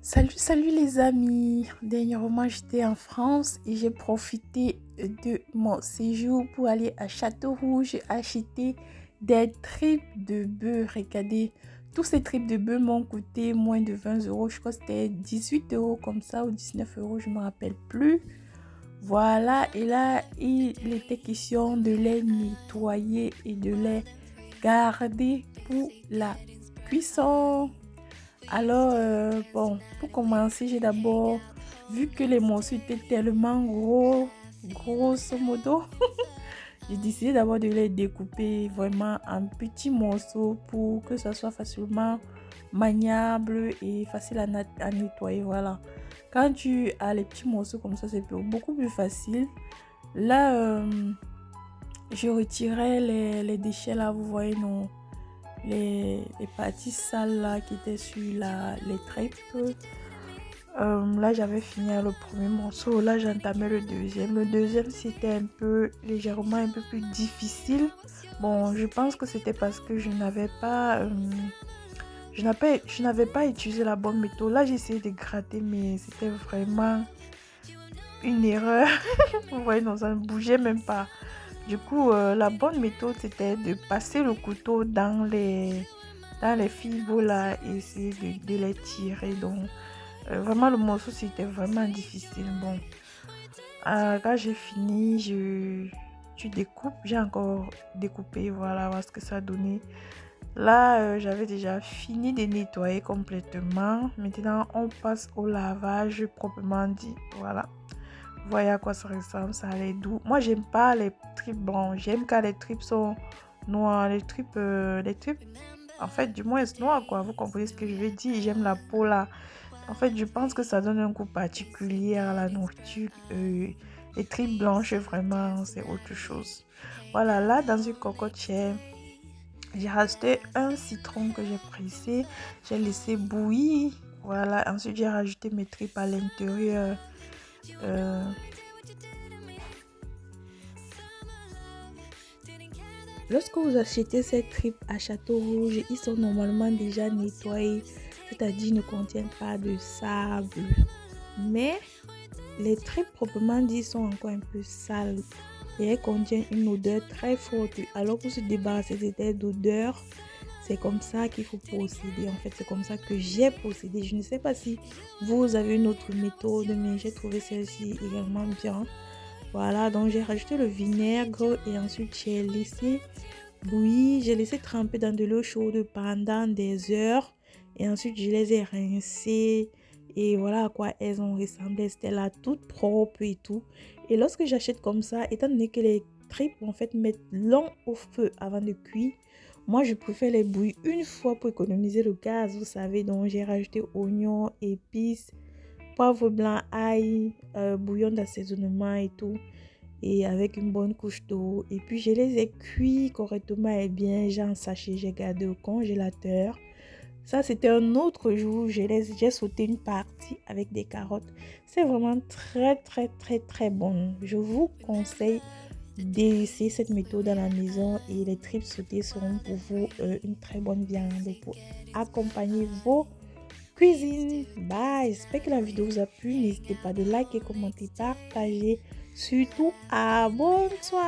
Salut les amis. Dernièrement, j'étais en France et j'ai profité de mon séjour pour aller à Châteaurouge acheter des tripes de bœuf. Regardez, tous ces tripes de bœuf m'ont coûté moins de 20 euros. Je crois que c'était 18 euros comme ça ou 19 euros, je ne me rappelle plus. Voilà, et là, il était question de les nettoyer et de les garder pour la cuisson. Alors, pour commencer, j'ai d'abord vu que les morceaux étaient tellement gros, grosso modo, j'ai décidé d'abord de les découper vraiment en petits morceaux pour que ça soit facilement maniable et facile à nettoyer. Voilà. Quand tu as les petits morceaux comme ça, c'est beaucoup plus facile. Là, je retirais les déchets là, vous voyez, non, les parties sales là qui étaient sur les tripes. Là, j'avais fini le premier morceau. Là, j'entamais le deuxième. Le deuxième, c'était légèrement un peu plus difficile. Bon, je pense que c'était parce que je n'avais pas utilisé la bonne méthode. Là, j'ai essayé de gratter, mais c'était vraiment une erreur. Vous voyez, non, ça ne bougeait même pas. Du coup, la bonne méthode, c'était de passer le couteau dans les fibres là et essayer de les tirer. Donc, vraiment, le morceau, c'était vraiment difficile. Bon, quand j'ai fini, tu découpes. J'ai encore découpé, voilà, voir ce que ça a donné. Là, j'avais déjà fini de nettoyer complètement. Maintenant, on passe au lavage proprement dit. Voilà. Vous voyez à quoi ça ressemble, ça a l'air doux. Moi, j'aime pas les tripes blanches. J'aime quand les tripes sont noires. Les tripes, en fait, du moins, c'est noir, quoi. Vous comprenez ce que je veux dire? J'aime la peau, là. En fait, je pense que ça donne un goût particulier à la nourriture. Les tripes blanches, vraiment, c'est autre chose. Voilà, là, dans une cocotte, j'ai rajouté un citron que j'ai pressé. J'ai laissé bouillir. Voilà, ensuite, j'ai rajouté mes tripes à l'intérieur. Lorsque vous achetez ces tripes à Châteaurouge, ils sont normalement déjà nettoyés, c'est-à-dire ne contiennent pas de sable. Mais les tripes proprement dit sont encore un peu sales et elles contiennent une odeur très forte. Alors pour se débarrasser de cette odeur, c'est comme ça qu'il faut procéder. En fait, c'est comme ça que j'ai procédé. Je ne sais pas si vous avez une autre méthode, mais j'ai trouvé celle-ci également bien. Voilà, donc j'ai rajouté le vinaigre et ensuite j'ai laissé bouillir. J'ai laissé tremper dans de l'eau chaude pendant des heures et ensuite je les ai rincées et voilà à quoi elles ont ressemblé. C'était là toutes propres et tout. Et lorsque j'achète comme ça, étant donné que les tripes en fait mettent long au feu avant de cuire, moi je préfère les bouillir une fois pour économiser le gaz, vous savez. Donc j'ai rajouté oignons, épices, poivre blanc, ail, bouillon d'assaisonnement et tout. Et avec une bonne couche d'eau. Et puis, je les ai cuits correctement et bien. J'ai un sachet, j'ai gardé au congélateur. Ça, c'était un autre jour. J'ai sauté une partie avec des carottes. C'est vraiment très, très, très, très bon. Je vous conseille d'essayer cette méthode à la maison. Et les tripes sautées seront pour vous une très bonne viande pour accompagner vos cuisine. Bye, j'espère que la vidéo vous a plu. N'hésitez pas de liker, commenter, partager. Surtout, abonne-toi.